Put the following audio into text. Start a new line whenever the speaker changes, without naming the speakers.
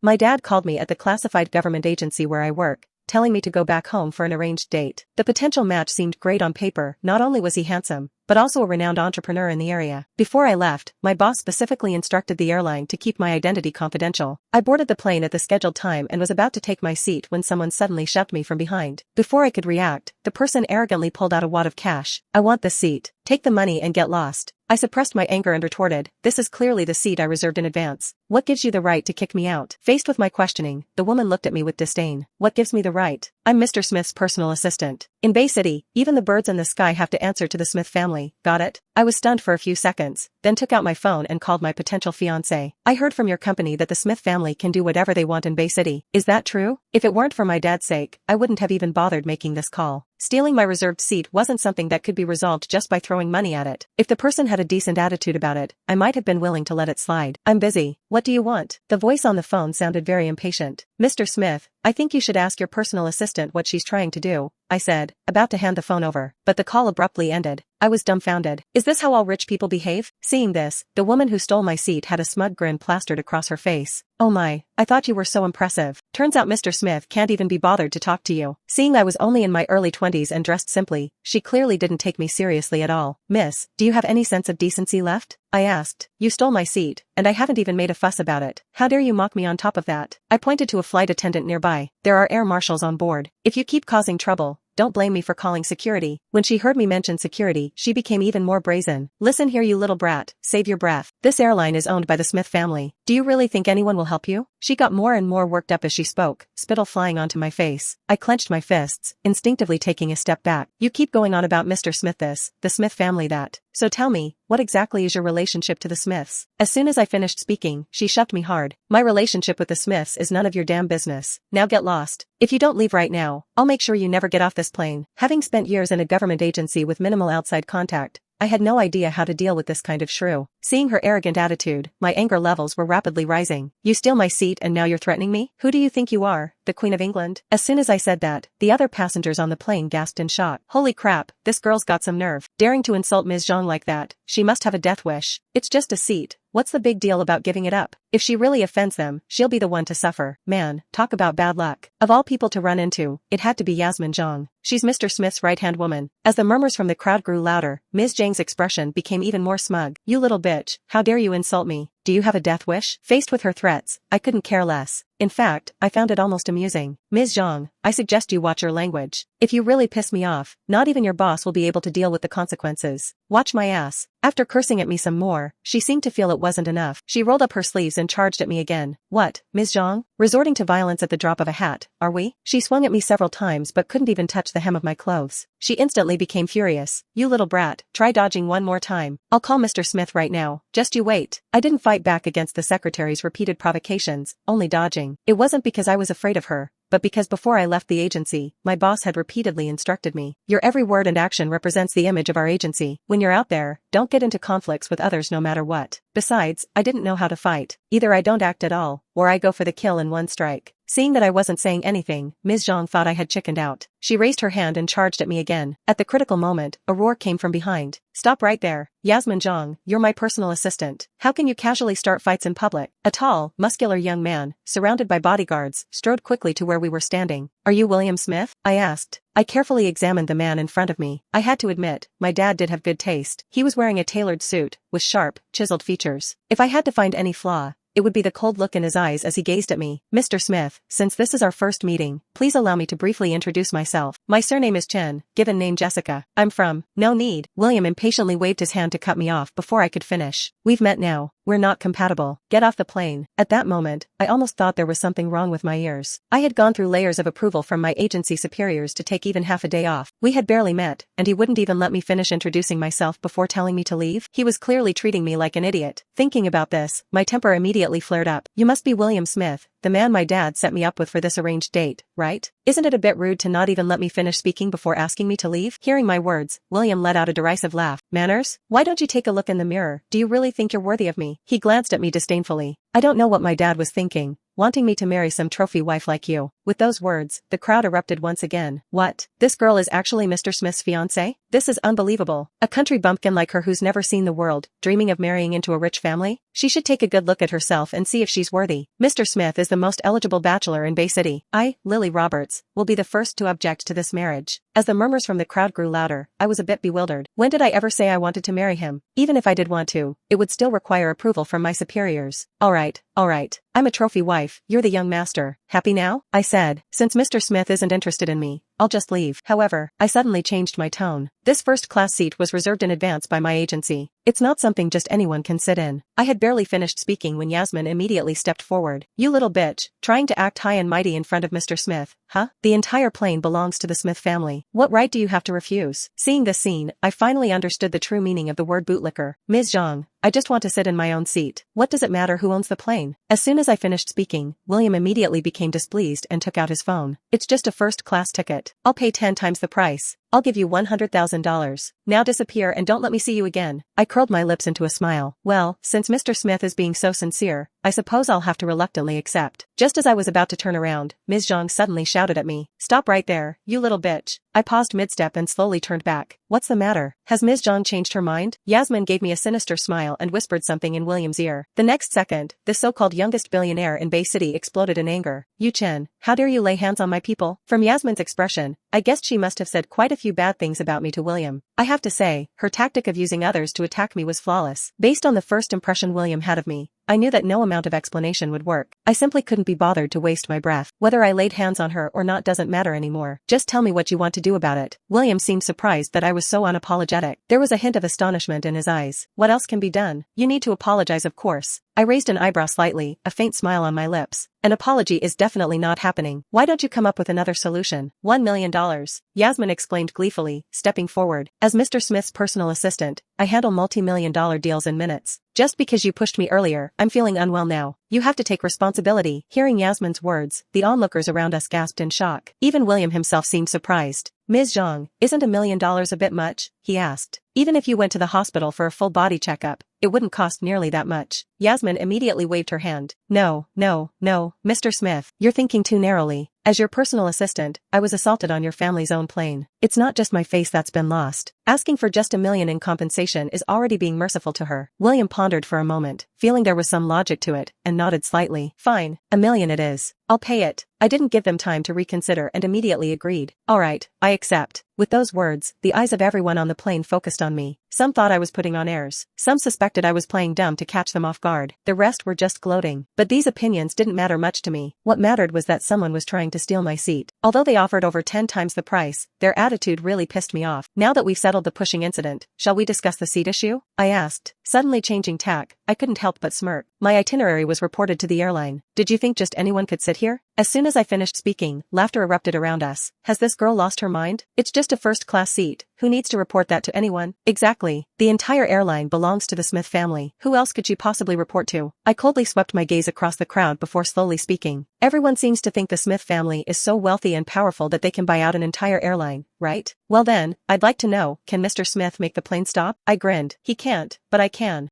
My dad called me at the classified government agency where I work, telling me to go back home for an arranged date. The potential match seemed great on paper. Not only was he handsome, but also a renowned entrepreneur in the area. Before I left, my boss specifically instructed the airline to keep my identity confidential. I boarded the plane at the scheduled time and was about to take my seat when someone suddenly shoved me from behind. Before I could react, the person arrogantly pulled out a wad of cash. "I want this seat. Take the money and get lost." I suppressed my anger and retorted, "This is clearly the seat I reserved in advance. What gives you the right to kick me out?" Faced with my questioning, the woman looked at me with disdain. "What gives me the right? I'm Mr. Smith's personal assistant. In Bay City, even the birds in the sky have to answer to the Smith family. Got it?" I was stunned for a few seconds, then took out my phone and called my potential fiancé. "I heard from your company that the Smith family can do whatever they want in Bay City. Is that true? If it weren't for my dad's sake, I wouldn't have even bothered making this call." Stealing my reserved seat wasn't something that could be resolved just by throwing money at it. If the person had a decent attitude about it, I might have been willing to let it slide. "I'm busy. What do you want?" The voice on the phone sounded very impatient. "Mr. Smith, I think you should ask your personal assistant what she's trying to do," I said, about to hand the phone over. But the call abruptly ended. I was dumbfounded. Is this how all rich people behave? Seeing this, the woman who stole my seat had a smug grin plastered across her face. "Oh my, I thought you were so impressive. Turns out Mr. Smith can't even be bothered to talk to you." Seeing I was only in my early 20s and dressed simply, she clearly didn't take me seriously at all. "Miss, do you have any sense of decency left?" I asked. "You stole my seat, and I haven't even made a fuss about it. How dare you mock me on top of that?" I pointed to a flight attendant nearby. "There are air marshals on board. If you keep causing trouble, don't blame me for calling security." When she heard me mention security, she became even more brazen. "Listen here, you little brat, save your breath. This airline is owned by the Smith family. Do you really think anyone will help you?" She got more and more worked up as she spoke, spittle flying onto my face. I clenched my fists, instinctively taking a step back. "You keep going on about Mr. Smith this, the Smith family that. So tell me, what exactly is your relationship to the Smiths?" As soon as I finished speaking, she shoved me hard. "My relationship with the Smiths is none of your damn business. Now get lost. If you don't leave right now, I'll make sure you never get off this plane." Having spent years in a government agency with minimal outside contact, I had no idea how to deal with this kind of shrew. Seeing her arrogant attitude, my anger levels were rapidly rising. "You steal my seat and now you're threatening me? Who do you think you are, the Queen of England?" As soon as I said that, the other passengers on the plane gasped in shock. "Holy crap, this girl's got some nerve. Daring to insult Ms. Zhang like that. She must have a death wish. It's just a seat. What's the big deal about giving it up? If she really offends them, she'll be the one to suffer." Man, talk about bad luck. Of all people to run into, it had to be Yasmin Zhang. She's Mr. Smith's right-hand woman. As the murmurs from the crowd grew louder, Ms. Zhang's expression became even more smug. "You little bitch, how dare you insult me? Do you have a death wish?" Faced with her threats, I couldn't care less. In fact, I found it almost amusing. "Ms. Zhang, I suggest you watch your language. If you really piss me off, not even your boss will be able to deal with the consequences. Watch my ass." After cursing at me some more, she seemed to feel it wasn't enough. She rolled up her sleeves and charged at me again. "What, Ms. Zhang? Resorting to violence at the drop of a hat, are we?" She swung at me several times but couldn't even touch the hem of my clothes. She instantly became furious. "You little brat, try dodging one more time. I'll call Mr. Smith right now. Just you wait." I didn't fight back against the secretary's repeated provocations, only dodging. It wasn't because I was afraid of her, but because before I left the agency, my boss had repeatedly instructed me. "Your every word and action represents the image of our agency. When you're out there, don't get into conflicts with others no matter what." Besides, I didn't know how to fight. Either I don't act at all, or I go for the kill in one strike. Seeing that I wasn't saying anything, Ms. Zhang thought I had chickened out. She raised her hand and charged at me again. At the critical moment, a roar came from behind. "Stop right there. Yasmin Zhang, you're my personal assistant. How can you casually start fights in public?" A tall, muscular young man, surrounded by bodyguards, strode quickly to where we were standing. "Are you William Smith?" I asked. I carefully examined the man in front of me. I had to admit, my dad did have good taste. He was wearing a tailored suit, with sharp, chiseled features. If I had to find any flaw, it would be the cold look in his eyes as he gazed at me. "Mr. Smith, since this is our first meeting, please allow me to briefly introduce myself. My surname is Chen, given name Jessica. I'm from—" "No need." William impatiently waved his hand to cut me off before I could finish. "We've met now. We're not compatible. Get off the plane." At that moment, I almost thought there was something wrong with my ears. I had gone through layers of approval from my agency superiors to take even half a day off. We had barely met, and he wouldn't even let me finish introducing myself before telling me to leave. He was clearly treating me like an idiot. Thinking about this, my temper immediately flared up. "You must be William Smith, the man my dad set me up with for this arranged date, right? Isn't it a bit rude to not even let me finish speaking before asking me to leave?" Hearing my words, William let out a derisive laugh. "Manners? Why don't you take a look in the mirror? Do you really think you're worthy of me?" He glanced at me disdainfully. I don't know what my dad was thinking, wanting me to marry some trophy wife like you. With those words, the crowd erupted once again. What? This girl is actually Mr. Smith's fiancé? This is unbelievable. A country bumpkin like her who's never seen the world, dreaming of marrying into a rich family? She should take a good look at herself and see if she's worthy. Mr. Smith is the most eligible bachelor in Bay City. I, Lily Roberts, will be the first to object to this marriage. As the murmurs from the crowd grew louder, I was a bit bewildered. When did I ever say I wanted to marry him? Even if I did want to, it would still require approval from my superiors. All right. I'm a trophy wife, you're the young master. Happy now? I said. Since Mr. Smith isn't interested in me, I'll just leave. However, I suddenly changed my tone. This first-class seat was reserved in advance by my agency. It's not something just anyone can sit in. I had barely finished speaking when Yasmin immediately stepped forward. You little bitch, trying to act high and mighty in front of Mr. Smith, huh? The entire plane belongs to the Smith family. What right do you have to refuse? Seeing this scene, I finally understood the true meaning of the word bootlicker. Ms. Zhang, I just want to sit in my own seat. What does it matter who owns the plane? As soon as I finished speaking, William immediately became displeased and took out his phone. It's just a first-class ticket. I'll pay 10 times the price. I'll give you $100,000. Now disappear and don't let me see you again. I curled my lips into a smile. Well, since Mr. Smith is being so sincere, I suppose I'll have to reluctantly accept. Just as I was about to turn around, Ms. Zhang suddenly shouted at me. Stop right there, you little bitch. I paused mid-step and slowly turned back. What's the matter? Has Ms. Zhang changed her mind? Yasmin gave me a sinister smile and whispered something in William's ear. The next second, the so-called youngest billionaire in Bay City exploded in anger. Yu Chen, how dare you lay hands on my people? From Yasmin's expression, I guessed she must have said quite a few bad things about me to William. I have to say, her tactic of using others to attack me was flawless. Based on the first impression William had of me, I knew that no amount of explanation would work. I simply couldn't be bothered to waste my breath. Whether I laid hands on her or not doesn't matter anymore. Just tell me what you want to do about it. William seemed surprised that I was so unapologetic. There was a hint of astonishment in his eyes. What else can be done? You need to apologize, of course. I raised an eyebrow slightly, a faint smile on my lips. An apology is definitely not happening. Why don't you come up with another solution? $1 million. Yasmin exclaimed gleefully, stepping forward. As Mr. Smith's personal assistant, I handle multi-million-dollar deals in minutes. Just because you pushed me earlier, I'm feeling unwell now. You have to take responsibility. Hearing Yasmin's words, the onlookers around us gasped in shock. Even William himself seemed surprised. Ms. Zhang, isn't $1 million a bit much? He asked. Even if you went to the hospital for a full body checkup, it wouldn't cost nearly that much. Yasmin immediately waved her hand. No, Mr. Smith, you're thinking too narrowly. As your personal assistant, I was assaulted on your family's own plane. It's not just my face that's been lost. Asking for just $1 million in compensation is already being merciful to her. William pondered for a moment, feeling there was some logic to it, and nodded slightly. Fine, $1 million it is. I'll pay it. I didn't give them time to reconsider and immediately agreed. All right, I accept. With those words, the eyes of everyone on the plane focused on me. Some thought I was putting on airs. Some suspected I was playing dumb to catch them off guard. The rest were just gloating. But these opinions didn't matter much to me. What mattered was that someone was trying to steal my seat. Although they offered over 10 times the price, their attitude really pissed me off. Now that we've settled the pushing incident, shall we discuss the seat issue? I asked. Suddenly changing tack, I couldn't help but smirk. My itinerary was reported to the airline. Did you think just anyone could sit here? As soon as I finished speaking, laughter erupted around us. Has this girl lost her mind? It's just a first-class seat. Who needs to report that to anyone? Exactly. The entire airline belongs to the Smith family. Who else could she possibly report to? I coldly swept my gaze across the crowd before slowly speaking. Everyone seems to think the Smith family is so wealthy and powerful that they can buy out an entire airline, right? Well then, I'd like to know, can Mr. Smith make the plane stop? I grinned. He can't, but I can.